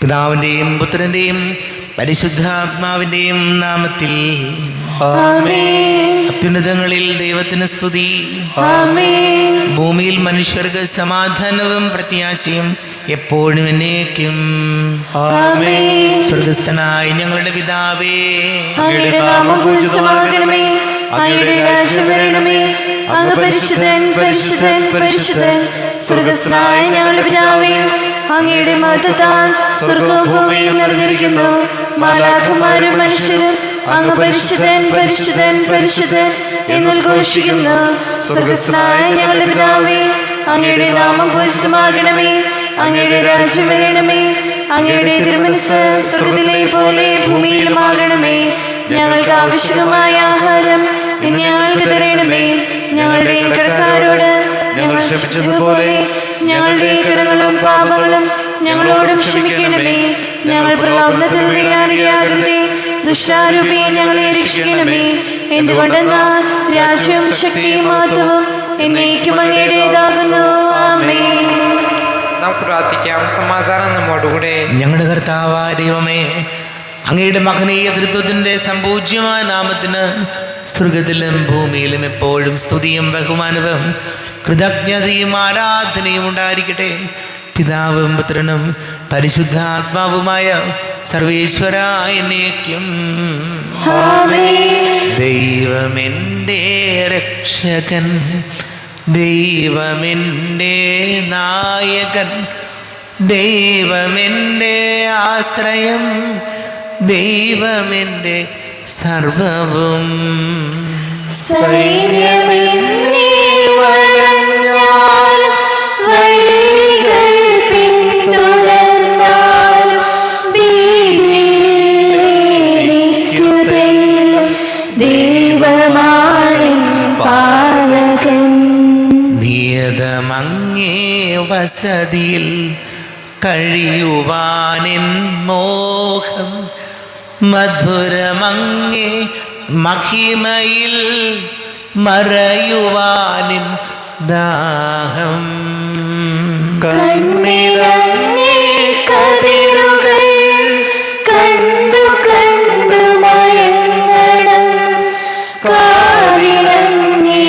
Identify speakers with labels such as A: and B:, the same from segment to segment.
A: പിതാവിൻ്റെയും പുത്രൻ്റെയും പരിശുദ്ധാത്മാവിൻ്റെയും നാമത്തിൽ
B: ആമേൻ.
A: അത്യുന്നതങ്ങളിൽ ദൈവത്തിന് സ്തുതി.
B: ആമേൻ.
A: ഭൂമിയിൽ മനുഷ്യർക്ക് സമാധാനവും പ്രത്യാശയും എപ്പോഴും എന്നേക്കും.
B: ആമേൻ.
A: സ്വർഗസ്ഥനായ ഞങ്ങളുടെ പിതാവേ,
B: അങ്ങയുടെ നാമം പൂജിതമാകണമേ. അങ്ങയുടെ രാജ്യം വരണമേ. അങ്ങ് പരിശുദ്ധൻ പരിശുദ്ധൻ പരിശുദ്ധൻ. സ്വർഗസ്ഥനായ ഞങ്ങളുടെ പിതാവേ, അങ്ങയുടെ മഹത്വത്താൽ സ്വർഗവും ഭൂമിയും നിറഞ്ഞിരിക്കുന്നു. മാലാഖമാരും മനുഷ്യരും അങ്ങ് പരിശുദ്ധൻ പരിശുദ്ധൻ പരിശുദ്ധൻ എന്നുദ്ഘോഷിക്കുന്നു. സ്വർഗസ്ഥനായ ഞങ്ങളുടെ പിതാവേ, അങ്ങയുടെ നാമം പൂജിതമാകണമേ. അങ്ങയുടെ രാജ്യം വരണമേ. അങ്ങയുടെ തിരുമനസ്സ് സ്വർഗത്തിലെ പോലെ ഭൂമിയിലുമാകണമേ. ഞങ്ങൾക്ക് ആവശ്യമായ ആഹാരം ഇന്ന് ഞങ്ങൾക്ക് തരണമേ. ഞങ്ങളുടെ കടക്കാരോട് ഞങ്ങൾ ക്ഷമിച്ചതുപോലെ ഞങ്ങളുടെ കടങ്ങളും പാപങ്ങളും ഞങ്ങളോടും ക്ഷമിക്കണമേ. ഞങ്ങൾ പ്രലോഭനത്തിൽ വീഴാനിടയാകരുതേ. ദുഷ്ടാരൂപിയെ ഞങ്ങളെ രക്ഷിക്കണമേ. എന്തുകൊണ്ടെന്നാൽ രാജ്യവും ശക്തിയും മഹത്വവും എന്നേക്കും അങ്ങയുടേതാകുന്നു. ആമേൻ.
C: നമുക്ക് പ്രാർത്ഥിക്കാം. സമാധാനം നമ്മോടുകൂടെ.
A: ഞങ്ങളുടെ കർത്താവായ ദൈവമേ, അങ്ങയുടെ മഹനീയ തൃത്വത്തിൻ്റെ സമ്പൂജ്യമായ നാമത്തിന് സ്വർഗത്തിലും ഭൂമിയിലും എപ്പോഴും സ്തുതിയും ബഹുമാനവും കൃതജ്ഞതയും ആരാധനയും ഉണ്ടായിരിക്കട്ടെ. പിതാവും പുത്രനും പരിശുദ്ധാത്മാവുമായ സർവേശ്വരായ എന്നേക്കും. ദൈവമെൻ്റെ രക്ഷകൻ, ദൈവമെൻ്റെ നായകൻ, ദൈവമെൻ്റെ ആശ്രയം, ദൈവമെൻ്റെ സർവവും.
B: സൈന്യമെന്നെ വളഞ്ഞാലും വഴികൾ പിന്തുടർന്നാലും ഭീതിയിൽ എനിക്കു തെല്ലും ദൈവമാണെൻ പാലകൻ.
A: നിയതമങ്ങേ വസതിയിൽ കഴിയുവാനിൻ മോഹം, മധുരമങ്ങേ മഹിമയിൽ മറയുവാനിൻ ദാഹം.
B: കണ്ണിലങ്ങേ കതിരുകൾ കണ്ടു കണ്ടു മയങ്ങണം. കാതിലങ്ങേ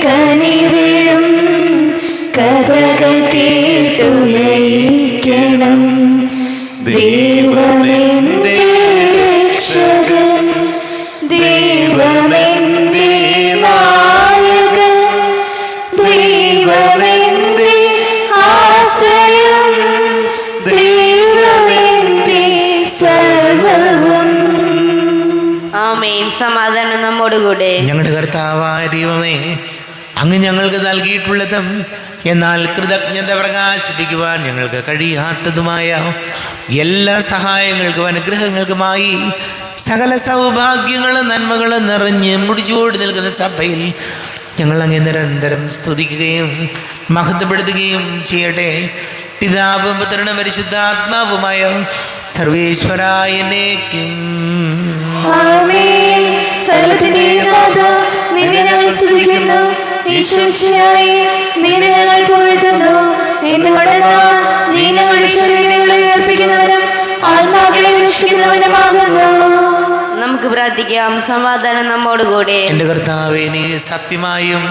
B: കനിവിഴും കഥകൾ കേട്ടു ലയിക്കണം. ദൈവമെന്റെ രക്ഷകൻ, ദൈവമെന്റെ നായകൻ, ദൈവമെന്റെ ആശ്രയം, ദൈവമെന്റെ സർവവും. ആമേൻ. സമാധാനം നമ്മോടുകൂടെ.
A: ഞങ്ങളുടെ കർത്താവായ ദൈവമേ, അങ്ങ് ഞങ്ങൾക്ക് നൽകിയിട്ടുള്ളതും എന്നാൽ കൃതജ്ഞത പ്രകാശിപ്പിക്കുവാൻ ഞങ്ങൾക്ക് കഴിയാത്തതുമായ എല്ലാ സഹായങ്ങൾക്കും അനുഗ്രഹങ്ങൾക്കുമായി സകല സൗഭാഗ്യങ്ങളും നന്മകളും നിറഞ്ഞ് മുടിച്ചോടി നിൽക്കുന്ന സഭയിൽ ഞങ്ങൾ അങ്ങ് നിരന്തരം സ്തുതിക്കുകയും മഹത്വപ്പെടുത്തുകയും ചെയ്യട്ടെ. പിതാവും പുത്രനും പരിശുദ്ധാത്മാവുമായ സർവേശ്വരായ എന്നേക്കും.
B: ആമേൻ. സകലത്തിന്റെയും നാഥാ, നിന്നെ ഞങ്ങൾ സ്തുതിക്കുന്നു. ഈശ്വരനായി നിന്നെ ഞങ്ങൾ പുകഴ്ത്തുന്നു. എന്തുകൊണ്ടെന്നാൽ നീ ഞങ്ങളുടെ ശരീരങ്ങളെ ഉയർപ്പിക്കുന്നവനും ആത്മാക്കളെ രക്ഷിക്കുന്നവനുമാകുന്നു. നമുക്ക് പ്രാർത്ഥിക്കാം. സമാധാനം നമ്മോടുകൂടെ.
A: എൻ്റെ കർത്താവേ, നീ സത്യമായും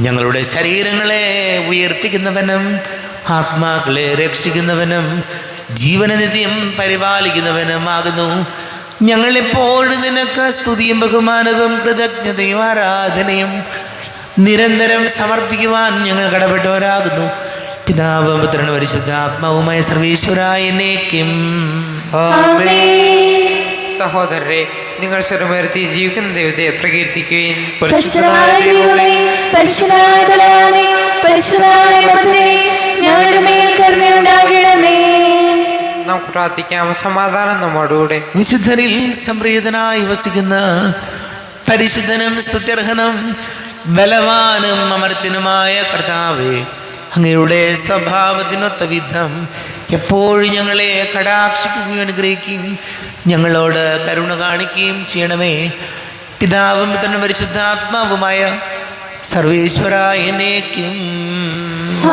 A: ഞങ്ങളുടെ ശരീരങ്ങളെ ഉയർപ്പിക്കുന്നവനും ആത്മാക്കളെ രക്ഷിക്കുന്നവനും ജീവനനിത്യം പരിപാലിക്കുന്നവനുമാകുന്നു. ഞങ്ങളെപ്പോഴും നിനക്ക് സ്തുതിയും ബഹുമാനവും കൃതജ്ഞതയും ആരാധനയും നിരന്തരം സമർപ്പിക്കുവാൻ ഞങ്ങൾ കടപ്പെട്ടവരാകുന്നു. പിതാവും പുത്രനും പരിശുദ്ധാത്മാവുമായ സർവേശ്വരായ എന്നേക്കും.
B: ആമേൻ.
C: സഹോദരരെ, നിങ്ങൾ സ്വരമുയർത്തി ജീവിക്കുന്ന ദൈവത്തെ പ്രകീർത്തിക്കുകയും
B: പരിശുദ്ധനായ ദൈവമേ, പരിശുദ്ധനായ ബലവാനേ, പരിശുദ്ധനായ മഹനേ, ഞങ്ങളുടെ മേൽ കരുണയുണ്ടാകണമേ.
C: നമുക്ക് പ്രാർത്ഥിക്കാം. സമാധാനം നമ്മോടുകൂടെ.
A: വിശുദ്ധരിൽ സംപ്രീതനായി വസിക്കുന്ന പരിശുദ്ധനും സ്തുത്യർഹനും ബലവാനും അമർത്യനുമായ കർത്താവേ, അങ്ങയുടെ സ്വഭാവത്തിനൊത്ത വിധം എപ്പോഴും ഞങ്ങളെ കടാക്ഷിക്കുകയും അനുഗ്രഹിക്കുകയും ഞങ്ങളോട് കരുണ കാണിക്കുകയും ചെയ്യണമേ. പിതാവും പുത്രനും പരിശുദ്ധാത്മാവുമായ സർവേശ്വരായ എന്നേക്കും.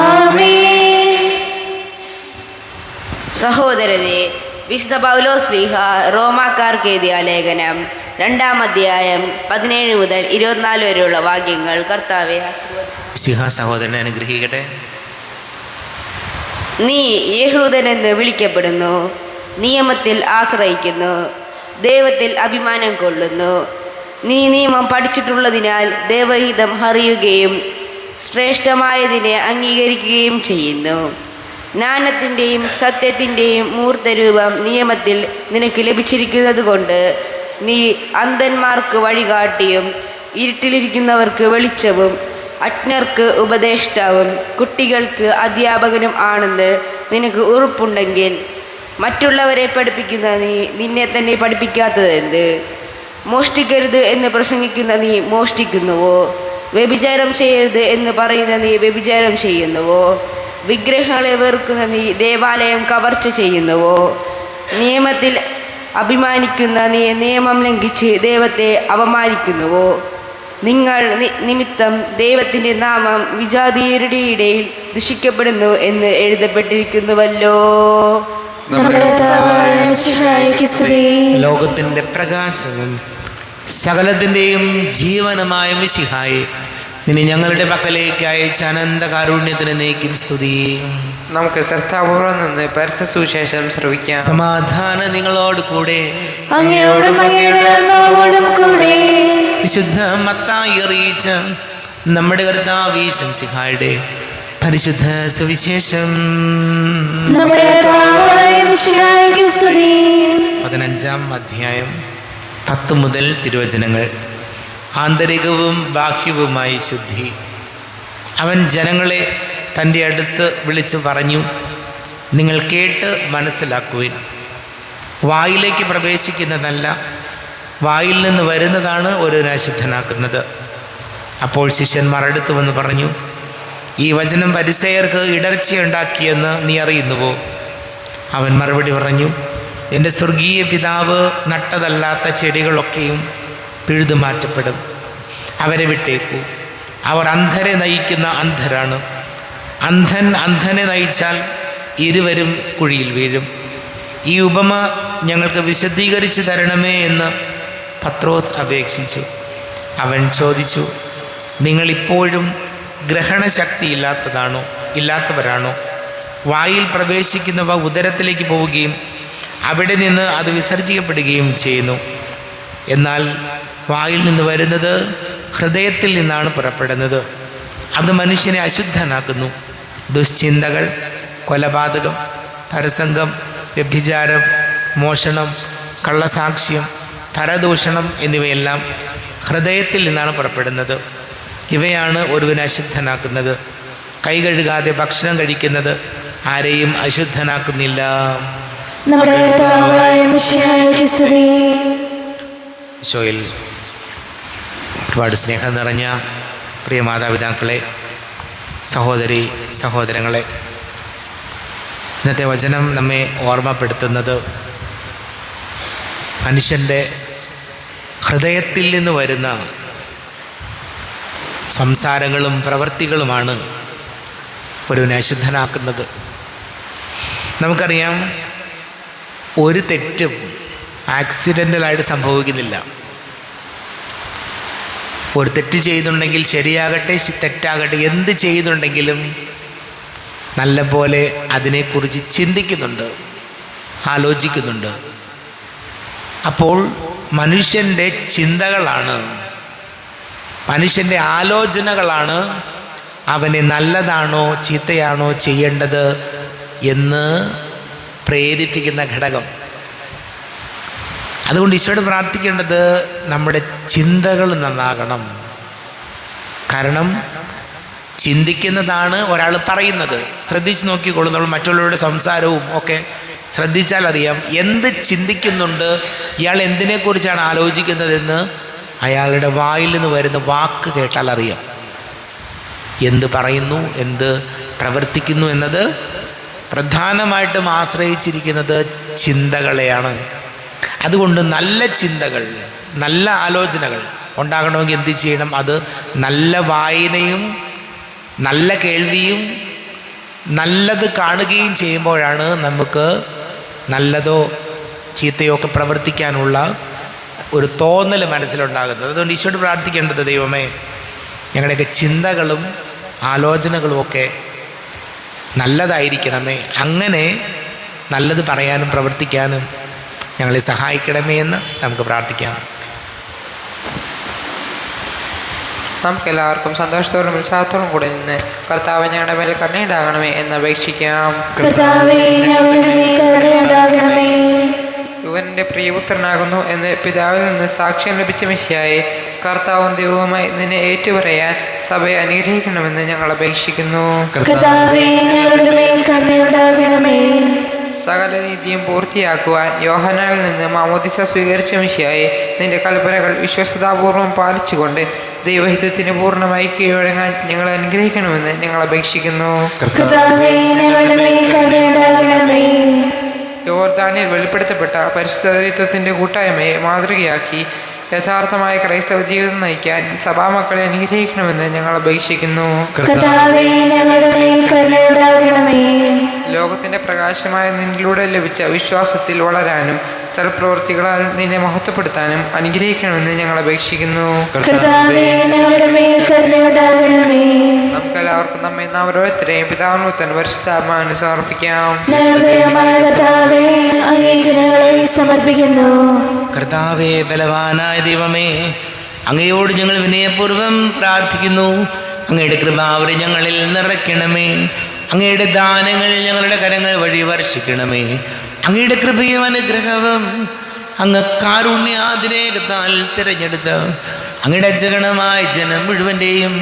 B: ആമേൻ.
D: സഹോദരരെ, വിശുദ്ധ പൗലോസ് ശ്ലീഹ റോമാക്കാർക്ക് എഴുതിയ ലേഖനം 2-ാം അധ്യായം 17 മുതൽ 24 വരെയുള്ള വാക്യങ്ങൾ. കർത്താവെ
A: സഹോദരനെ അനുഗ്രഹിക്കട്ടെ.
D: നീ യഹൂദനെന്ന് വിളിക്കപ്പെടുന്നു, നിയമത്തിൽ ആശ്രയിക്കുന്നു, ദൈവത്തിൽ അഭിമാനം കൊള്ളുന്നു. നീ നിയമം പഠിച്ചിട്ടുള്ളതിനാൽ ദൈവഹിതം അറിയുകയും ശ്രേഷ്ഠമായതിനെ അംഗീകരിക്കുകയും ചെയ്യുന്നു. ജ്ഞാനത്തിൻ്റെയും സത്യത്തിൻ്റെയും മൂർത്തരൂപം നിയമത്തിൽ നിനക്ക് ലഭിച്ചിരിക്കുന്നത് കൊണ്ട് നീ അന്ധന്മാർക്ക് വഴികാട്ടിയും ഇരുട്ടിലിരിക്കുന്നവർക്ക് വെളിച്ചവും അജ്ഞർക്ക് ഉപദേഷ്ടാവും കുട്ടികൾക്ക് അധ്യാപകനും ആണെന്ന് നിനക്ക് ഉറപ്പുണ്ടെങ്കിൽ മറ്റുള്ളവരെ പഠിപ്പിക്കുന്ന നീ നിന്നെ തന്നെ പഠിപ്പിക്കാത്തതെന്ത്? മോഷ്ടിക്കരുത് എന്ന് പ്രസംഗിക്കുന്ന നീ മോഷ്ടിക്കുന്നുവോ? വ്യഭിചാരം ചെയ്യരുത് എന്ന് പറയുന്ന നീ വ്യഭിചാരം ചെയ്യുന്നുവോ? വിഗ്രഹങ്ങളെ വെറുക്കുന്ന നീ ദേവാലയം കവർച്ച ചെയ്യുന്നുവോ? നിയമത്തിൽ അഭിമാനിക്കുന്ന നീ നിയമം ലംഘിച്ച് ദൈവത്തെ അപമാനിക്കുന്നുവോ? നിങ്ങൾ നിമിത്തം ദൈവത്തിൻ്റെ നാമം വിജാതീയരുടെ ഇടയിൽ ദുഷിക്കപ്പെടുന്നു എന്ന് എഴുതപ്പെട്ടിരിക്കുന്നുവല്ലോ.
A: ലോകത്തിന്റെ പ്രകാശവും സകലത്തിൻ്റെയും ജീവനുമായ മിശിഹായെ, നിന്നെ ഞങ്ങളുടെ പക്കലേക്ക് അയച്ച അനന്ത കാരുണ്യത്തിന് നീക്കും സ്തുതി.
C: നമുക്ക് ശ്രദ്ധാപൂർവം നിന്ന് പരസ്യ സുവിശേഷം ശ്രവിക്കാം.
A: സമാധാനം നിങ്ങളോട് കൂടെ. വിശുദ്ധ മത്തായി അറിയിച്ച നമ്മുടെ കർത്താവ് യേശു മിശിഹായുടെ പരിശുദ്ധ സുവിശേഷം 15-ാം അധ്യായം 10 മുതൽ തിരുവചനങ്ങൾ. ആന്തരികവും ബാഹ്യവുമായി ശുദ്ധി. അവൻ ജനങ്ങളെ തൻ്റെ അടുത്ത് വിളിച്ചു പറഞ്ഞു, നിങ്ങൾ കേട്ട് മനസ്സിലാക്കുവിൻ. വായിലേക്ക് പ്രവേശിക്കുന്നതല്ല, വായിൽ നിന്ന് വരുന്നതാണ് ഓരോരുത്തരെ അശുദ്ധനാക്കുന്നത്. അപ്പോൾ ശിഷ്യന്മാർ അടുത്ത് വന്ന് പറഞ്ഞു, ഈ വചനം പരിസയർക്ക് ഇടർച്ചയുണ്ടാക്കിയെന്ന് നീ അറിയുന്നുവോ? അവൻ മറുപടി പറഞ്ഞു, എൻ്റെ സ്വർഗീയ പിതാവ് നട്ടതല്ലാത്ത ചെടികളൊക്കെയും പിഴുതു മാറ്റപ്പെടും. അവരെ വിട്ടേക്കൂ. അവർ അന്ധരെ നയിക്കുന്ന അന്ധരാണ്. അന്ധൻ അന്ധനെ നയിച്ചാൽ ഇരുവരും കുഴിയിൽ വീഴും. ഈ ഉപമ ഞങ്ങൾക്ക് വിശദീകരിച്ചു തരണമേ എന്ന് പത്രോസ് അപേക്ഷിച്ചു. അവൻ ചോദിച്ചു, നിങ്ങളിപ്പോഴും ഗ്രഹണശക്തി ഇല്ലാത്തവരാണോ? വായിൽ പ്രവേശിക്കുന്നവ ഉദരത്തിലേക്ക് പോവുകയും അവിടെ നിന്ന് അത് വിസർജിക്കപ്പെടുകയും ചെയ്യുന്നു. എന്നാൽ വായിൽ നിന്ന് വരുന്നത് ഹൃദയത്തിൽ നിന്നാണ് പുറപ്പെടുന്നത്. അത് മനുഷ്യനെ അശുദ്ധനാക്കുന്നു. ദുശ്ചിന്തകൾ, കൊലപാതകം, പരസംഗം, വ്യഭിചാരം, മോഷണം, കള്ളസാക്ഷ്യം, പരദൂഷണം എന്നിവയെല്ലാം ഹൃദയത്തിൽ നിന്നാണ് പുറപ്പെടുന്നത്. ഇവയാണ് ഒരുവനെ അശുദ്ധനാക്കുന്നത്. കൈ കഴുകാതെ ഭക്ഷണം കഴിക്കുന്നത് ആരെയും അശുദ്ധനാക്കുന്നില്ല. ഈശോയിൽ ഒരുപാട് സ്നേഹം നിറഞ്ഞ പ്രിയ മാതാപിതാക്കളെ, സഹോദരി സഹോദരങ്ങളെ, ഇന്നത്തെ വചനം നമ്മെ ഓർമ്മപ്പെടുത്തുന്നത് മനുഷ്യൻ്റെ ഹൃദയത്തിൽ നിന്ന് വരുന്ന സംസാരങ്ങളും പ്രവൃത്തികളുമാണ് ഒരുവനെ അശുദ്ധനാക്കുന്നത്. നമുക്കറിയാം, ഒരു തെറ്റും ആക്സിഡൻ്റലായിട്ട് സംഭവിക്കുന്നില്ല. ഒരു തെറ്റ് ചെയ്യുന്നുണ്ടെങ്കിൽ, ശരിയാകട്ടെ തെറ്റാകട്ടെ, എന്ത് ചെയ്യുന്നുണ്ടെങ്കിലും നല്ല പോലെ അതിനെക്കുറിച്ച് ചിന്തിക്കുന്നുണ്ട്, ആലോചിക്കുന്നുണ്ട്. അപ്പോൾ മനുഷ്യൻ്റെ ചിന്തകളാണ്, മനുഷ്യൻ്റെ ആലോചനകളാണ് അവനെ നല്ലതാണോ ചീത്തയാണോ ചെയ്യേണ്ടത് എന്ന് പ്രേരിപ്പിക്കുന്ന ഘടകം. അതുകൊണ്ട് ഈശോയോട് പ്രാർത്ഥിക്കേണ്ടത് നമ്മുടെ ചിന്തകൾ നന്നാകണം. കാരണം ചിന്തിക്കുന്നതാണ് ഒരാൾ പറയുന്നത്. ശ്രദ്ധിച്ച് നോക്കിക്കോളൂ, നമ്മൾ മറ്റുള്ളവരുടെ സംസാരവും ഒക്കെ ശ്രദ്ധിച്ചാൽ അറിയാം എന്ത് ചിന്തിക്കുന്നുണ്ട്, ഇയാൾ എന്തിനെക്കുറിച്ചാണ് ആലോചിക്കുന്നതെന്ന് അയാളുടെ വായിൽ നിന്ന് വരുന്ന വാക്ക് കേട്ടാൽ അറിയാം. എന്ത് പറയുന്നു, എന്ത് പ്രവർത്തിക്കുന്നു എന്നത് പ്രധാനമായിട്ടും ആശ്രയിച്ചിരിക്കുന്നത് ചിന്തകളെയാണ്. അതുകൊണ്ട് നല്ല ചിന്തകൾ, നല്ല ആലോചനകൾ ഉണ്ടാകണമെങ്കിൽ എന്ത് ചെയ്യണം? അത് നല്ല വായനയും നല്ല കേൾവിയും നല്ലത് കാണുകയും ചെയ്യുമ്പോഴാണ് നമുക്ക് നല്ലതോ ചീത്തയോ ഒക്കെ പ്രവർത്തിക്കാനുള്ള ഒരു തോന്നൽ മനസ്സിലുണ്ടാകുന്നത്. അതുകൊണ്ട് ഈശോയോട് പ്രാർത്ഥിക്കേണ്ടത്, ദൈവമേ ഞങ്ങളുടെയൊക്കെ ചിന്തകളും ആലോചനകളും ഒക്കെ നല്ലതായിരിക്കണമേ, അങ്ങനെ നല്ലത് പറയാനും പ്രവർത്തിക്കാനും ഞങ്ങളെ സഹായിക്കണമേ എന്ന് നമുക്ക് പ്രാർത്ഥിക്കാം.
C: നമുക്കെല്ലാവർക്കും സന്തോഷത്തോടും ഉത്സാഹത്തോടും കൂടെ നിന്ന് കർത്താവ് ഞങ്ങളുടെ മേൽ കരുണയുണ്ടാകണമേ എന്ന് അപേക്ഷിക്കാം.
B: കർത്താവേ, ഞങ്ങളുടെ മേൽ കരുണയുണ്ടാകണമേ.
C: ഇവൻ്റെ പ്രിയപുത്രനാകുന്നു എന്ന് പിതാവിൽ നിന്ന് സാക്ഷ്യം ലഭിച്ച മിശിഹായെ, കർത്താവും ദൈവവുമായി നിന്നെ ഏറ്റുപറയാൻ സഭയെ അനുഗ്രഹിക്കണമെന്ന് ഞങ്ങൾ അപേക്ഷിക്കുന്നു.
B: കർത്താവേ, ഞങ്ങളുടെ മേൽ കരുണയുണ്ടാകണമേ.
C: സകല നീതിയും പൂർത്തിയാക്കുവാൻ യോഹന്നാനിൽ നിന്ന് മാമോദിസ സ്വീകരിച്ച മിശിഹായെ, നിന്റെ കൽപ്പനകൾ വിശ്വസ്തതാപൂർവം പാലിച്ചുകൊണ്ട് ദൈവഹിതത്തിന് പൂർണ്ണമായി കീഴടങ്ങാൻ ഞങ്ങൾ അനുഗ്രഹിക്കണമെന്ന് ഞങ്ങൾ അപേക്ഷിക്കുന്നു.
B: കർത്താവേ, ഞങ്ങളുടെ മേൽ കരുണയുണ്ടാകണമേ.
C: യോർദാനിൽ വെളിപ്പെടുത്തപ്പെട്ട പരിശുദ്ധത്വത്തിൻ്റെ കൂട്ടായ്മയെ മാതൃകയാക്കി യഥാർത്ഥമായ ക്രൈസ്തവ ജീവിതം നയിക്കാൻ സഭാമക്കളെ അനുഗ്രഹിക്കണമെന്ന് ഞങ്ങൾ അപേക്ഷിക്കുന്നു.
B: കർത്താവേ, ഞങ്ങളുടെ മേൽ കരുണയുണ്ടാകണമേ.
C: ലോകത്തിൻ്റെ പ്രകാശമായ നിന്നിലൂടെ ലഭിച്ച വിശ്വാസത്തിൽ വളരാനും സൽപ്രവൃത്തികളാൽ നിന്നെ മഹത്വപ്പെടുത്താനും അനുഗ്രഹിക്കണമെന്ന് ഞങ്ങൾ അപേക്ഷിക്കുന്നു.
B: കർത്താവേ, ഞങ്ങളുടെ മേൽ കരുണയുണ്ടാകണമേ.
C: നമുക്കെല്ലാവർക്കും നമ്മെ നാം ഓരോരുത്തരെയും പിതാവിനും പരിശുദ്ധാത്മാവിന് സമർപ്പിക്കാം.
B: ഞങ്ങളുടെ ദൈവമായ കർത്താവേ, അങ്ങേക്ക് ഞങ്ങളെ സമർപ്പിക്കുന്നു.
A: കർത്താവേ, ബലവാനായ ദൈവമേ, അങ്ങയോട് ഞങ്ങൾ വിനയപൂർവ്വം പ്രാർത്ഥിക്കുന്നു. അങ്ങയുടെ കൃപാവരെ ഞങ്ങളിൽ നിറയ്ക്കണമേ. അങ്ങയുടെ ദാനങ്ങൾ ഞങ്ങളുടെ കരങ്ങൾ വഴി വർഷിക്കണമേ. അങ്ങയുടെ കൃപയും അനുഗ്രഹവും അങ്ങ് കാരുണ്യാതിരേകത്താൽ തിരഞ്ഞെടുത്ത അങ്ങയുടെ അജഗണമായ ജനം മുഴുവൻ്റെയും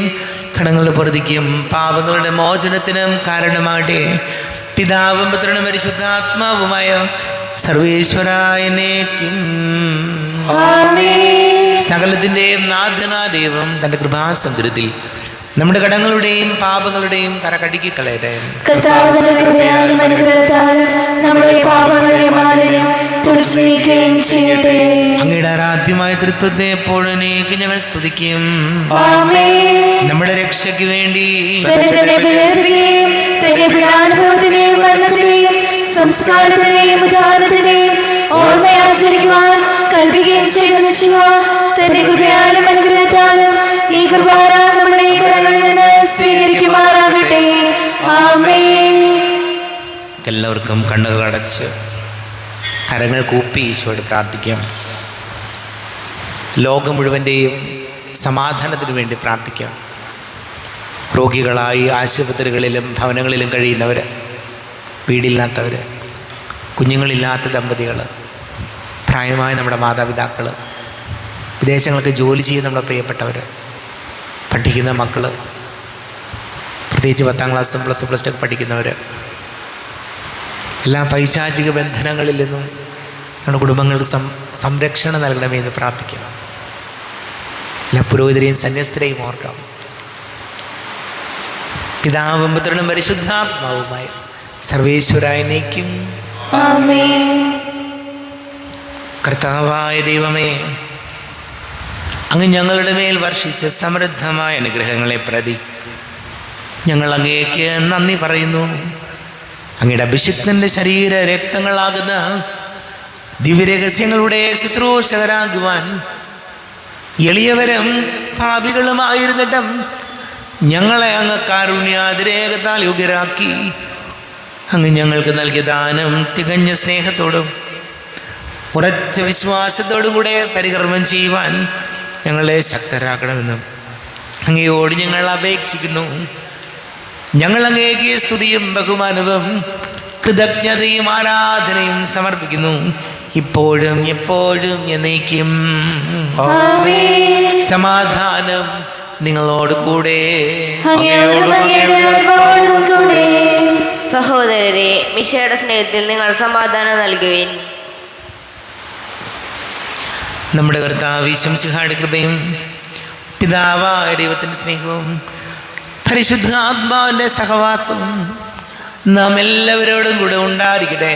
A: കടങ്ങളുടെ പൊറുതിക്കും പാപങ്ങളുടെ മോചനത്തിനും കാരണമാകട്ടെ. പിതാവും പുത്രനും പരിശുദ്ധാത്മാവുമായ സർവേശ്വരായനേക്കും
B: ആമേൻ.
A: സകലത്തിൻ്റെയും നാഥനാ ദൈവം തൻ്റെ കൃപാസമുദ്രത്തിൽ നമ്മുടെ കടങ്ങളുടെയും പാപങ്ങളുടെയും കരകടുക്കി കളയട്ടെ.
B: കർത്താവ് തന്റെ കൃപയാലും അനുഗ്രഹത്താലും നമ്മുടെ പാപങ്ങളുടെ മാലിന്യം തുടച്ചു നീക്കുകയും ചെയ്യട്ടെ.
A: അങ്ങയുടെ ആരാധ്യമായ തൃത്വത്തെ എപ്പോഴും ഞങ്ങൾ സ്തുതിക്കും.
B: ആമേൻ.
A: നമ്മുടെ രക്ഷയ്ക്ക് വേണ്ടി
B: തന്നെ ബലിയർപ്പിക്കുകയും തന്നെ പീഡാനുഭവത്തിന്റെയും മരണത്തിന്റെയും സംസ്കാരത്തിന്റെയും ഉദാഹരണത്തിന്റെയും ഓർമ്മയാചരിക്കുവാൻ കൽപ്പിക്കുകയും ചെയ്ത തന്റെ കൃപയാലും അനുഗ്രഹത്താലും ഈ കുർബാന നമ്മുടെ കരങ്ങളിൽ നിന്ന് സ്വീകരിക്കുമാറാകട്ടെ. ആമേൻ.
A: എല്ലാവർക്കും കണ്ണുകൾ അടച്ച് കരങ്ങൾ കൂപ്പി ഈശോയോട് പ്രാർത്ഥിക്കാം. ലോകം മുഴുവൻ്റെയും സമാധാനത്തിന് വേണ്ടി പ്രാർത്ഥിക്കാം. രോഗികളായി ആശുപത്രികളിലും ഭവനങ്ങളിലും കഴിയുന്നവർ, വീടില്ലാത്തവർ, കുഞ്ഞുങ്ങളില്ലാത്ത ദമ്പതികൾ, പ്രായമായ നമ്മുടെ മാതാപിതാക്കൾ, വിദേശങ്ങൾക്ക് ജോലി ചെയ്യുന്ന നമ്മുടെ പ്രിയപ്പെട്ടവർ, പഠിക്കുന്ന മക്കൾ, പ്രത്യേകിച്ച് 10ാം ക്ലാസ്സും +1 +2 പഠിക്കുന്നവർ, എല്ലാ പൈശാചിക ബന്ധനങ്ങളിൽ നിന്നും നമ്മുടെ കുടുംബങ്ങൾക്ക് സംരക്ഷണം നൽകണമേ എന്ന് പ്രാർത്ഥിക്കാം. എല്ലാ പുരോഹിതരെയും സന്യസ്തരെയും ഓർക്കാം. പിതാവും പുത്രനും പരിശുദ്ധാത്മാവുമായ സർവേശ്വരായനേക്കും
B: ആമേൻ.
A: കർത്താവായ ദൈവമേ, അങ്ങ് ഞങ്ങളുടെ മേൽ വർഷിച്ച സമൃദ്ധമായ അനുഗ്രഹങ്ങളെ പ്രതി ഞങ്ങൾ അങ്ങേക്ക് നന്ദി പറയുന്നു. അങ്ങയുടെ അഭിഷിക്തൻ്റെ ശരീര രക്തങ്ങളാകുന്ന ദിവ്യരഹസ്യങ്ങളുടെ ശുശ്രൂഷകരാകുവാൻ എളിയവരും പാപികളുമായിരുന്നിട്ടും ഞങ്ങളെ അങ്ങ് കാരുണ്യാതിരേകത്താൽ യോഗ്യരാക്കി. അങ്ങ് ഞങ്ങൾക്ക് നൽകിയ ദാനം തികഞ്ഞ സ്നേഹത്തോടും ഉറച്ച വിശ്വാസത്തോടും കൂടെ പരികർമ്മം ചെയ്യുവാൻ ഞങ്ങളെ ശക്തരാക്കണമെന്നും അങ്ങയോട് ഞങ്ങൾ അപേക്ഷിക്കുന്നു. ഞങ്ങൾ അങ്ങേക്ക് സ്തുതിയും ബഹുമാനവും കൃതജ്ഞതയും ആരാധനയും സമർപ്പിക്കുന്നു, ഇപ്പോഴും എപ്പോഴും എന്നേക്കും.
B: ആമേൻ.
A: സമാധാനം നിങ്ങളോട് കൂടെ.
B: അങ്ങയോടും അങ്ങയുടെ ആത്മാവോടും കൂടെ.
D: സഹോദരരെ, മിശിഹായുടെ സ്നേഹത്തിൽ നിങ്ങൾ സമാധാനം നൽകുവിൻ.
A: നമ്മുടെ കർത്താവ് ഈശോമിശിഹായുടെ കൃപയും പിതാവായ ദൈവത്തിൻ്റെ സ്നേഹവും പരിശുദ്ധാത്മാവിൻ്റെ സഹവാസവും നാം എല്ലാവരോടും കൂടെ ഉണ്ടായിരിക്കട്ടെ,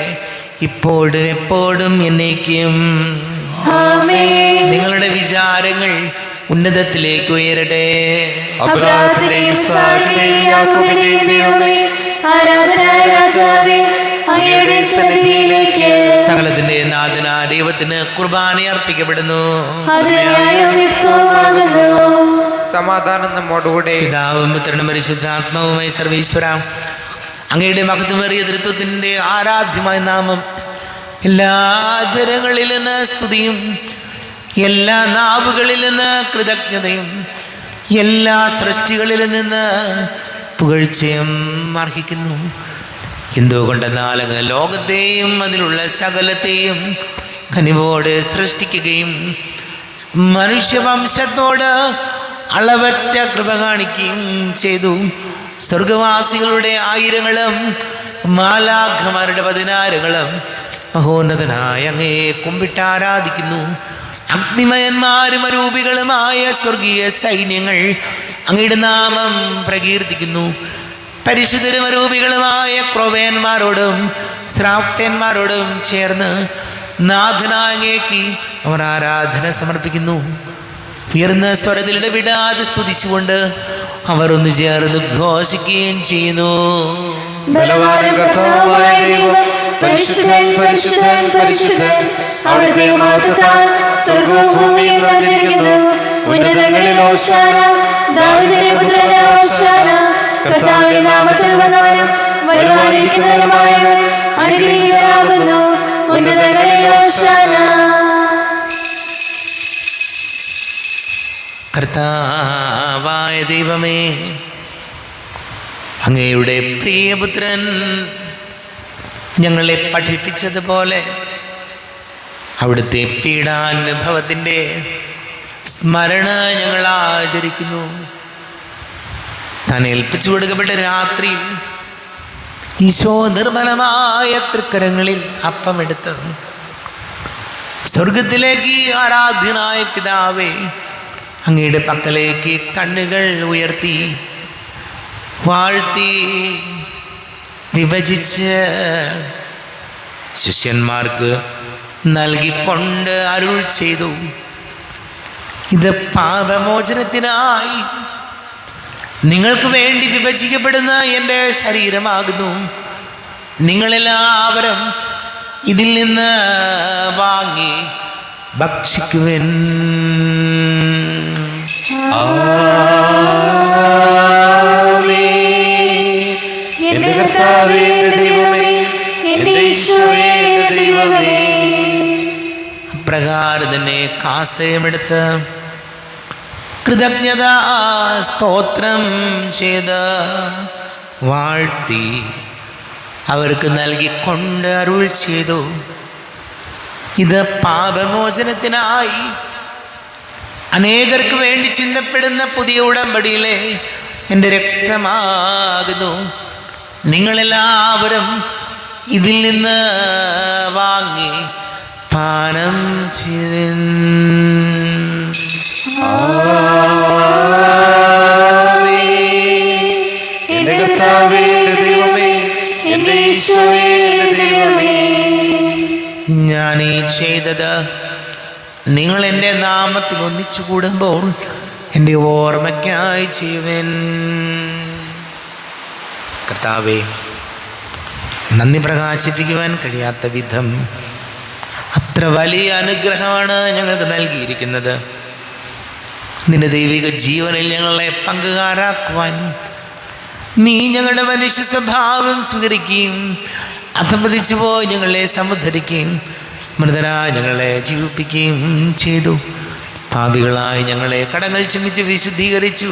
A: ഇപ്പോഴും എപ്പോഴും എന്നേക്കും.
B: ആമേൻ.
A: നിങ്ങളുടെ വിചാരങ്ങൾ ഉന്നതത്തിലേക്ക് ഉയരട്ടെ.
B: അബ്രാഹത്തിന്റെയും ഇസ്ഹാക്കിന്റെയും യാക്കോബിന്റെയും ദൈവമേ, ആരാധനായ രാജാവേ, അങ്ങയുടെ സന്നിധിയിലേക്ക്
A: സകലത്തിന്റെ നാഥന ദൈവത്തിന് കുർബാന അർപ്പിക്കപ്പെടുന്നു.
C: സമാധാനം നമ്മോടുകൂടെ.
A: പിതാവും പുത്രനും പരിശുദ്ധാത്മാവുമായി സർവീശ്വര, അങ്ങയുടെ മഹത്വമേറിയ തൃത്വത്തിന്റെ ആരാധ്യമായ നാമം എല്ലാ ജനങ്ങളിൽ നിന്ന് സ്തുതിയും, എല്ലാ നാവുകളിൽ നിന്ന് കൃതജ്ഞതയും, എല്ലാ സൃഷ്ടികളിൽ നിന്ന് പുകഴ്ചയും അർഹിക്കുന്നു. എന്തുകൊണ്ടെന്നാൽ അങ്ങ് ലോകത്തെയും അതിലുള്ള സകലത്തെയും കനിവോടെ സൃഷ്ടിക്കുകയും മനുഷ്യവംശത്തോട് അളവറ്റ കൃപ കാണിക്കുകയും ചെയ്തു. സ്വർഗവാസികളുടെ ആയിരങ്ങളും മാലാഖമാരുടെ 16,000 മഹോന്നതനായ അങ്ങയെ കുമ്പിട്ട് ആരാധിക്കുന്നു. അഗ്നിമയന്മാരും അരൂപികളുമായ സ്വർഗീയ സൈന്യങ്ങൾ അങ്ങയുടെ നാമം പ്രകീർത്തിക്കുന്നു. പരിശുദ്ധരും അരൂപികളുമായ ക്രോവേന്മാരോടും ശ്രാപ്തന്മാരോടും ചേർന്ന് നാഥനായ അങ്ങേക്ക് അവർ ആരാധന സമർപ്പിക്കുന്നു. ഉയർന്ന സ്വരത്തിൽ ഇടവിടാതെ സ്തുതിച്ചുകൊണ്ട് അവർ ഒന്ന് ചേർന്ന് ഘോഷിക്കുകയും ചെയ്യുന്നു.
B: ബലവാനും കർത്താവുമായ ദൈവം പരിശുദ്ധൻ, പരിശുദ്ധൻ, പരിശുദ്ധൻ. അവിടുത്തെ മഹത്വത്താൽ സ്വർഗ്ഗവും ഭൂമിയും നിറഞ്ഞിരിക്കുന്നു. ഉന്നതങ്ങളിൽ ഹോശാന, ദാവീദിന്റെ പുത്രന് ഹോശാന. കർത്താവിന്റെ നാമത്തിൽ വന്നവനും വരുവാനിരിക്കുന്നവനുമായവൻ അനുഗ്രഹീതനാകുന്നു. ഉന്നതങ്ങളിൽ ഹോശാന.
A: കർത്താവായ ദൈവമേ, അങ്ങയുടെ പ്രിയപുത്രൻ ഞങ്ങളെ പഠിപ്പിച്ചതുപോലെ അവിടുത്തെ പീഡാനുഭവത്തിൻ്റെ സ്മരണ ഞങ്ങൾ ആചരിക്കുന്നു. താൻ ഏൽപ്പിച്ചു കൊടുക്കപ്പെട്ട രാത്രി ഈശോ നിർമ്മലമായ തൃക്കരങ്ങളിൽ അപ്പമെടുത്ത് സ്വർഗത്തിലേക്ക് ആരാധ്യനായ പിതാവേ, അങ്ങയുടെ പക്കലേക്ക് കണ്ണുകൾ ഉയർത്തി വാഴ്ത്തി വിഭജിച്ച് ശിഷ്യന്മാർക്ക് നൽകിക്കൊണ്ട് അരുൾ ചെയ്തു, ഇത് പാപമോചനത്തിനായി നിങ്ങൾക്ക് വേണ്ടി വിഭജിക്കപ്പെടുന്ന എൻ്റെ ശരീരമാകുന്നു. നിങ്ങളെല്ലാവരും ഇതിൽ നിന്ന് വാങ്ങി ഭക്ഷിക്കുവിൻ. അപ്രകാരം തന്നെ കാസയമെടുത്ത് കൃതജ്ഞത സ്തോത്രം ചെയ്ത് വാഴ്ത്തി അവർക്ക് നൽകിക്കൊണ്ട് അരുൾ ചെയ്തു, ഇത് പാപമോചനത്തിനായി അനേകർക്ക് വേണ്ടി ചിന്തപ്പെടുന്ന പുതിയ ഉടമ്പടിയിലെ എൻ്റെ രക്തമാകുന്നു. നിങ്ങളെല്ലാവരും ഇതിൽ നിന്ന് വാങ്ങി പാനം ചെയ്തിൻ. ഞാൻ ഈ ചെയ്തത് നിങ്ങൾ എൻ്റെ നാമത്തിൽ ഒന്നിച്ചു കൂടുമ്പോൾ എൻ്റെ ഓർമ്മയ്ക്കായി ചെയ്യുവൻ. കർത്താവേ, നന്ദി പ്രകാശിപ്പിക്കുവാൻ കഴിയാത്ത വിധം അത്ര വലിയ അനുഗ്രഹമാണ് ഞങ്ങൾക്ക് നൽകിയിരിക്കുന്നത്. നിന്റെ ദൈവിക ജീവനിൽ ഞങ്ങളെ പങ്കുകാരാക്കുവാൻ നീ ഞങ്ങളുടെ മനുഷ്യ സ്വഭാവം സ്വീകരിക്കുകയും അധപതിച്ചു പോയി ഞങ്ങളെ സമുദ്ധരിക്കുകയും മൃതരായി ഞങ്ങളെ ജീവിപ്പിക്കുകയും ചെയ്തു. പാപികളായി ഞങ്ങളെ കടങ്ങൾ ക്ഷമിച്ച് വിശുദ്ധീകരിച്ചു.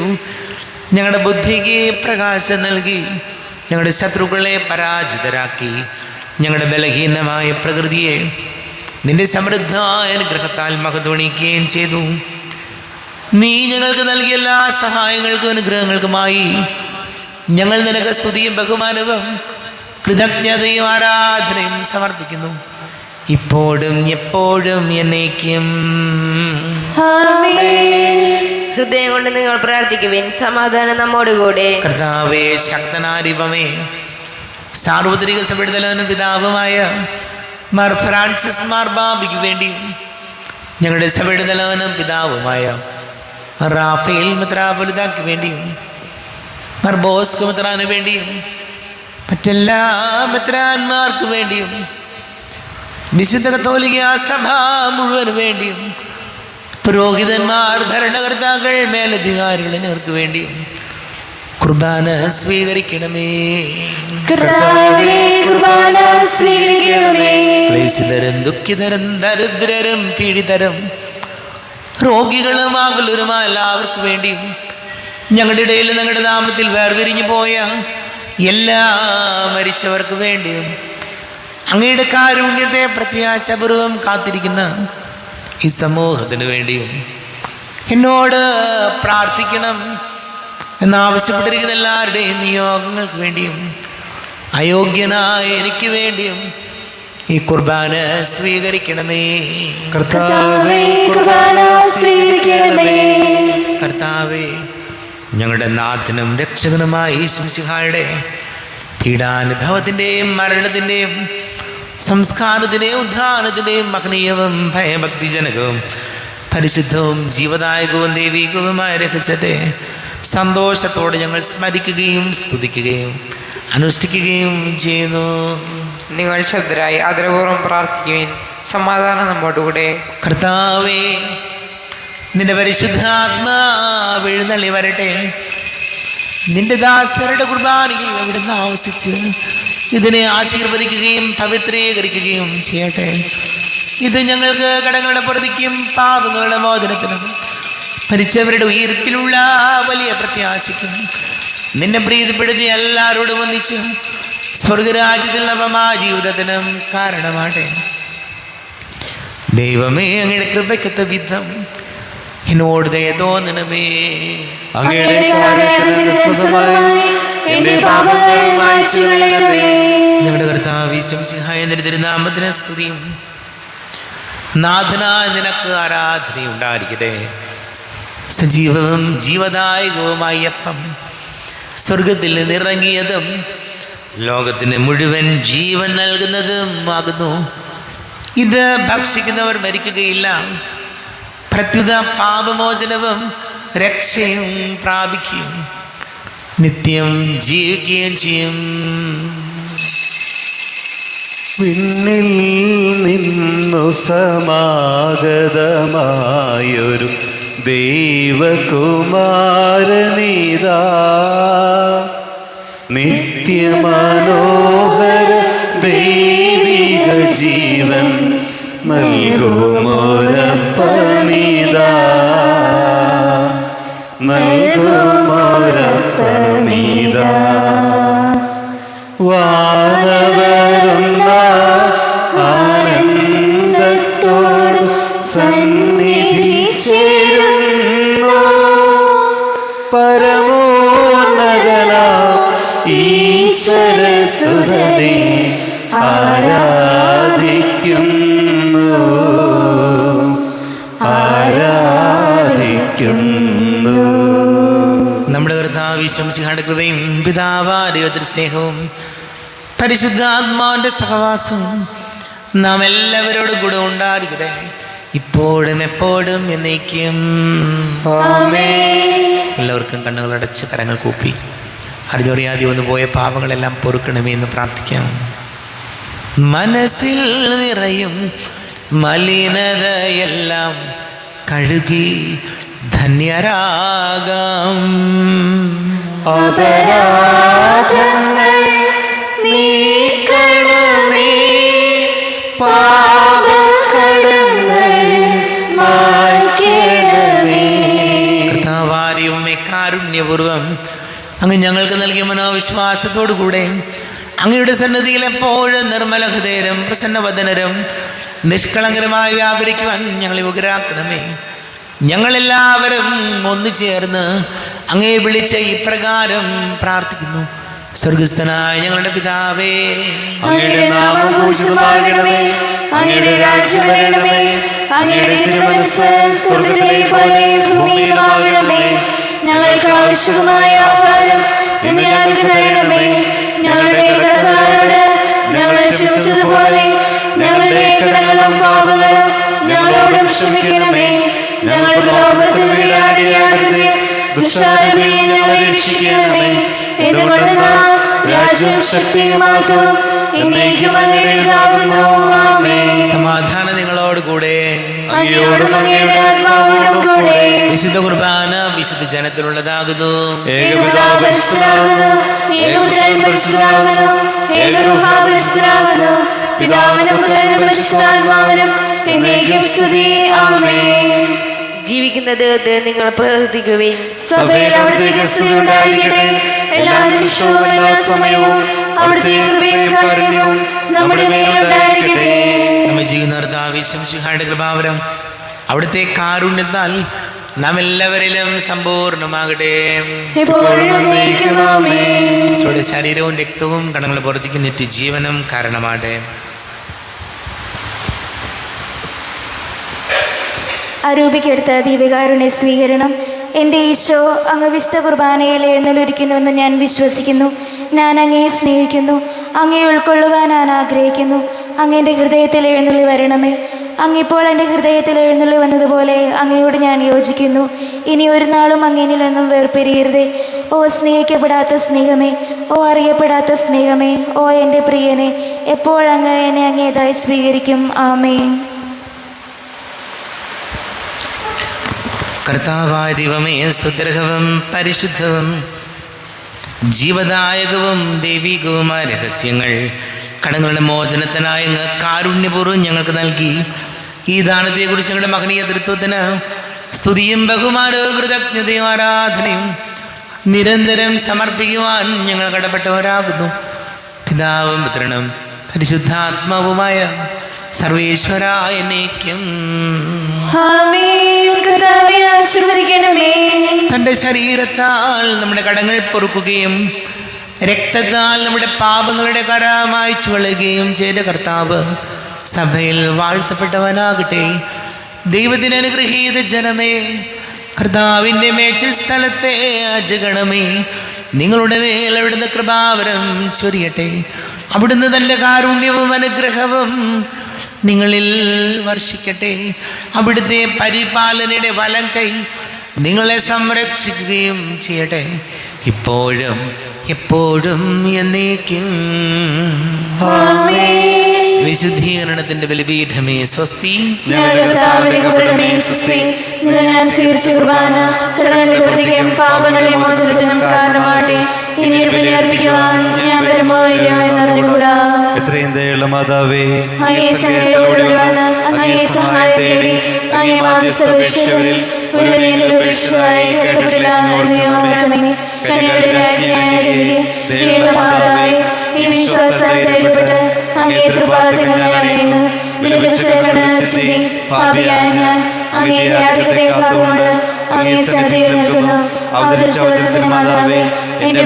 A: ഞങ്ങളുടെ ബുദ്ധിക്ക് പ്രകാശം നൽകി ഞങ്ങളുടെ ശത്രുക്കളെ പരാജിതരാക്കി. ഞങ്ങളുടെ ബലഹീനമായ പ്രകൃതിയെ നിന്റെ സമൃദ്ധമായ അനുഗ്രഹത്താൽ മഹത്വണിക്കുകയും ചെയ്തു. നീ ഞങ്ങൾക്ക് നൽകിയ എല്ലാ സഹായങ്ങൾക്കും അനുഗ്രഹങ്ങൾക്കുമായി ഞങ്ങൾ നിനക്ക് സ്തുതിയും ബഹുമാനവും കൃതജ്ഞതയും ആരാധനയും സമർപ്പിക്കുന്നു, ഇപ്പോഴും എപ്പോഴും എന്നേക്കും.
D: ഹൃദയം കൊണ്ട് നിങ്ങൾ പ്രാർത്ഥിക്കുവിൻ. സമാധാനം നമ്മോടുകൂടെ.
A: കർത്താവേ, ശക്തനാരിപമേ, സാർവത്രിക സഭയുടെ പിതാവുമായ മാർ ഫ്രാൻസിസ് മാർ ബാബയ്ക്ക് വേണ്ടിയും ഞങ്ങളുടെ സഭയുടെ തലവനും പിതാവുമായ റാഫേൽ മെത്രാപ്പൊലീത്താക്ക് വേണ്ടിയും മാർ ബോസ്കോ മെത്രാന് വേണ്ടിയും മറ്റെല്ലാ മെത്രാന്മാർക്ക് വേണ്ടിയും വിശുദ്ധ കത്തോലിക്ക സഭ മുഴുവന് വേണ്ടിയും പുരോഹിതന്മാർ, ഭരണകർത്താക്കൾ, മേലധികാരികൾ എന്നിവർക്ക് വേണ്ടിയും കുർബാന സ്വീകരിക്കണമേ. ക്ലേശിതരും ദുഃഖിതരും ദരിദ്രരും പീഡിതരും രോഗികളും ആകുലരുമായ എല്ലാവർക്കും വേണ്ടിയും ഞങ്ങളുടെ ഇടയിൽ ഞങ്ങളുടെ നാമത്തിൽ വേർപിരിഞ്ഞു പോയ എല്ലാ മരിച്ചവർക്ക് വേണ്ടിയും അങ്ങയുടെ കാരുണ്യത്തെ പ്രത്യാശപൂർവം കാത്തിരിക്കുന്ന ഈ സമൂഹത്തിന് വേണ്ടിയും എന്നോട് പ്രാർത്ഥിക്കണം എന്നാവശ്യപ്പെട്ടിരിക്കുന്ന എല്ലാവരുടെയും നിയോഗങ്ങൾക്ക് വേണ്ടിയും അയോഗ്യനായ എനിക്ക് വേണ്ടിയും ഈ കുർബാന സ്വീകരിക്കണമേ. കർത്താവേ, ഞങ്ങളുടെ നാഥനും രക്ഷകനുമായ യേശുമിശിഹായുടെ പീഡാനുഭവത്തിൻ്റെയും മരണത്തിൻ്റെയും സംസ്കാരത്തിൻ്റെയും ഉദ്ധാനത്തിൻ്റെയും മഹനീയവും ഭയഭക്തിജനകവും പരിശുദ്ധവും ജീവദായകവും ദൈവികവുമായ രഹസ്യത്തെ സന്തോഷത്തോടെ ഞങ്ങൾ സ്മരിക്കുകയും സ്തുതിക്കുകയും അനുഷ്ഠിക്കുകയും ചെയ്യുന്നു.
C: നിങ്ങൾ ശബ്ദരായി ആദരപൂർവ്വം പ്രാർത്ഥിക്കുവിൻ. സമാധാനം നമ്മോടുകൂടെ.
A: കർത്താവേ, നിന്റെ പരിശുദ്ധാത്മാവ് എഴുന്നള്ളി വരട്ടെ. നിന്റെ ദാസരുടെ കുർബാനയിൽ അവിടുന്ന് ആവസിച്ച് ഇതിനെ ആശീർവദിക്കുകയും പവിത്രീകരിക്കുകയും ചെയ്യട്ടെ. ഇത് ഞങ്ങൾക്ക് കടങ്ങളുടെ പ്രതിക്കും പാപങ്ങളുടെ മോചനത്തിനും മരിച്ചവരുടെ ഉയർപ്പിലുള്ള വലിയ പ്രത്യാശയ്ക്കും നിന്നെ പ്രീതിപ്പെടുത്തി എല്ലാവരോടും ഒന്നിച്ച് സ്വർഗരാജ്യത്തിൽ നവമായ ജീവിതത്തിനും കാരണമാട്ടെ. ദൈവമേ, അങ്ങയുടെ കൃപയ്ക്കത്ത വിധം എന്നോട് ദയ തോന്നണമേ. ഞങ്ങളുടെ കർത്താവ് യേശുമിശിഹായ തിരുനാമത്തിന് സ്തുതിയും. നാഥനായ നിനക്ക് ആരാധനയുണ്ടായിരിക്കട്ടെ. സജീവവും ജീവദായകവുമായ അപ്പം സ്വർഗത്തിൽ നിന്നിറങ്ങിയതും ലോകത്തിന് മുഴുവൻ ജീവൻ നൽകുന്നതും ആകുന്നു. ഇത് ഭക്ഷിക്കുന്നവർ മരിക്കുകയില്ല, പ്രത്യുത പാപമോചനവും രക്ഷയും പ്രാപിക്കുകയും നിത്യം ജീവിക്കുകയും ചെയ്യും.
E: വിണ്ണിൽ നിന്നു സമാഗതമായൊരു ദൈവകുമാരനീതാ, നിത്യമനോഹര ദൈവിക ജീവൻ നൽകുമോരപ്പമിതാ, നൽകുമോരപ്പമിതാ. വാനവരുന്ന ആനന്ദത്തോട് സന്നിധി ചേരുന്നു, പരമോന്നതനാ ഈശ്വരസുതനെ ആരാധിക്കുന്നു, ആരാധിക്കുന്നു.
A: നമ്മുടെ കർത്താവ് യേശുമിശിഹായുടെ കൃപയും പിതാവായ ദൈവത്തിന്റെ സ്നേഹവും പരിശുദ്ധാത്മാവിന്റെ സഹവാസവും നാം എല്ലാവരോടും കൂടെ ഉണ്ടായിരിക്കട്ടെ, ഇപ്പോഴും എപ്പോഴും എന്നേക്കും. എല്ലാവർക്കും കണ്ണുകളടച്ച് കരങ്ങൾ കൂപ്പി അറിഞ്ഞറിയാതെ വന്നു പോയ പാപങ്ങളെല്ലാം പൊറുക്കണമേ എന്ന് പ്രാർത്ഥിക്കാം. മനസ്സിൽ നിറയും മലിനതയെല്ലാം കഴുകി ധന്യരാകാം.
B: അപരാധങ്ങൾ നീക്കണമേ, പാപകടങ്ങൾ മായ്ക്കണമേ.
A: കർത്താവാരിയും കാരുണ്യപൂർവം അങ്ങ് ഞങ്ങൾക്ക് നൽകിയ മനോവിശ്വാസത്തോടു കൂടെ അങ്ങയുടെ സന്നിധിയിൽ എപ്പോഴും നിർമ്മല ഹൃദയരും പ്രസന്നവദനരും നിഷ്കളങ്കരമായി വ്യാപരിക്കുവാൻ ഞങ്ങളെ യോഗ്യരാക്കണമേ. ഞങ്ങളെല്ലാവരും ഒന്നു ചേർന്ന് അങ്ങേ വിളിച്ച ഇപ്രകാരം പ്രാർത്ഥിക്കുന്നു. സ്വർഗസ്ഥനായ ഞങ്ങളുടെ പിതാവേ,
B: അങ്ങയുടെ നാമം പൂജിതമാകണമേ, അങ്ങയുടെ രാജ്യം വരണമേ, അങ്ങയുടെ തിരുമനസ്സ് സ്വർഗ്ഗത്തിലെ പോലെ ഭൂമിയിലുമാകണമേ. ഞങ്ങൾക്ക് ആവശ്യമായ ആഹാരം ഇന്ന് ഞങ്ങൾക്ക് തരണമേ. ഞങ്ങളുടെ കടക്കാരോട് ഞങ്ങൾ ക്ഷമിച്ചതുപോലെ ഞങ്ങളുടെ കടങ്ങളും പാപങ്ങളും ഞങ്ങളോടും ക്ഷമിക്കണമേ. ഞങ്ങളുടെ ലോകത്തിൽ വീഴാടിയാകരുതേ, ദുഷ്ടാരൂപിയിൽ ഞങ്ങളെ രക്ഷിക്കണമേ. രാജ്യവും ശക്തിയും മാത്രം എന്നേക്കും അങ്ങയുടേതാകുന്നു. ആമേൻ.
A: സമാധാനം നിങ്ങളോട് കൂടെ.
B: അങ്ങയോടും അങ്ങയുടെ ആത്മാവോടും കൂടെ.
A: വിശുദ്ധ കുർബാന വിശുദ്ധ ജനത്തിലുള്ളതാകുന്നു.
B: ഏകപിതാവ് പരിശുദ്ധനാകുന്നു, ഏകപുത്രൻ പരിശുദ്ധനാകുന്നു, ഏകരൂഹ പരിശുദ്ധനാകുന്നു, പിതാവിനും പുത്രനും പരിശുദ്ധാത്മാവിനും എന്നേക്കും സ്തുതി. ആമേൻ.
D: ജീവിക്കുന്ന ദൈവത്തെ നിങ്ങൾ പ്രവർത്തിക്കുവിൻ.
B: സഭയിൽ അവിടുത്തെ സ്തുതി ഉണ്ടായിരിക്കട്ടെ. എല്ലാ നിമിഷവും എല്ലാ സമയവും അവിടുത്തെ കൃപയും കാരുണ്യവും നമ്മുടെ മേലുണ്ടായിരിക്കട്ടെ.
A: നമ്മെ ചെയ്യുന്ന കർത്താവിന്റെ കൃപാവരം അവിടുത്തെ കാരുണ്യത്താൽ നാം എല്ലാവരിലും സമ്പൂർണ്ണമാകട്ടെ.
B: ഇപ്പോഴും എന്നേക്കും ആമേൻ.
A: ഈശോയുടെ ശരീരവും രക്തവും കടങ്ങൾ പുറത്തേക്ക് നിത്യജീവനം കാരണമാകട്ടെ.
B: അരൂപിക്കെടുത്ത ദീപികാരുണ്യ സ്വീകരണം. എൻ്റെ ഈശോ, അങ്ങ് വിശുദ്ധ കുർബാനയിൽ എഴുന്നള്ളിരിക്കുന്നുവെന്ന് ഞാൻ വിശ്വസിക്കുന്നു. ഞാൻ അങ്ങയെ സ്നേഹിക്കുന്നു. അങ്ങയെ ഉൾക്കൊള്ളുവാൻ ഞാൻ ആഗ്രഹിക്കുന്നു. അങ്ങയുടെ ഹൃദയത്തിൽ എഴുന്നള്ളി വരണമേ. അങ്ങിപ്പോൾ എൻ്റെ ഹൃദയത്തിൽ എഴുന്നള്ളി വന്നതുപോലെ അങ്ങയോട് ഞാൻ യോജിക്കുന്നു. ഇനി ഒരു നാളും അങ്ങനിൽ നിന്നും വേർപിരിയരുതേ. ഓ സ്നേഹിക്കപ്പെടാത്ത സ്നേഹമേ, ഓ അറിയപ്പെടാത്ത സ്നേഹമേ, ഓ എൻ്റെ പ്രിയനെ, എപ്പോഴങ്ങ് എന്നെ അങ്ങേതായി സ്വീകരിക്കും. ആമേൻ.
A: കർത്താവായ ദൈവമേ, സ്തുത്യർഹവും പരിശുദ്ധവും ജീവദായകവും ദൈവികവുമായ രഹസ്യങ്ങൾ കടങ്ങളുടെ മോചനത്തിനായി അങ്ങ് കാരുണ്യപൂർവ്വം ഞങ്ങൾക്ക് നൽകി. ഈ ദാനത്തെക്കുറിച്ച് ഞങ്ങളുടെ മഹനീയ തൃത്വത്തിന് സ്തുതിയും ബഹുമാനവും കൃതജ്ഞതയും ആരാധനയും നിരന്തരം സമർപ്പിക്കുവാൻ ഞങ്ങൾ കടപ്പെട്ടവരാകുന്നു. പിതാവും പുത്രനും പരിശുദ്ധാത്മാവുമായ സർവേശ്വരായ എന്നേക്കും. തൻ്റെ ശരീരത്താൽ നമ്മുടെ കടങ്ങൾ പൊറുക്കുകയും രക്തത്താൽ നമ്മുടെ പാപങ്ങളുടെ കര മായ്ച്ചു കളയുകയും ചെയ്ത കർത്താവ് സഭയിൽ വാഴ്ത്തപ്പെട്ടവനാകട്ടെ. ദൈവത്തിന് അനുഗ്രഹീത ജനമേ, കർത്താവിൻ്റെ മേച്ചിൽ സ്ഥലത്തെ അജഗണമേ, നിങ്ങളുടെ മേൽ അവിടുന്ന് കൃപാവരം ചൊരിയട്ടെ. അവിടുന്ന് തൻ്റെ കാരുണ്യവും അനുഗ്രഹവും നിങ്ങളിൽ വർഷിക്കട്ടെ. അവിടുത്തെ പരിപാലനയുടെ വലം കൈ നിങ്ങളെ സംരക്ഷിക്കുകയും ചെയ്യട്ടെ, ഇപ്പോഴും എപ്പോഴും എന്നേക്കും. വിശുദ്ധീകരണത്തിന്റെ ബലിപീഠമേ സ്വസ്തി.
E: എത്രയും ദയുള്ള മാതാവേ,
B: എന്റെ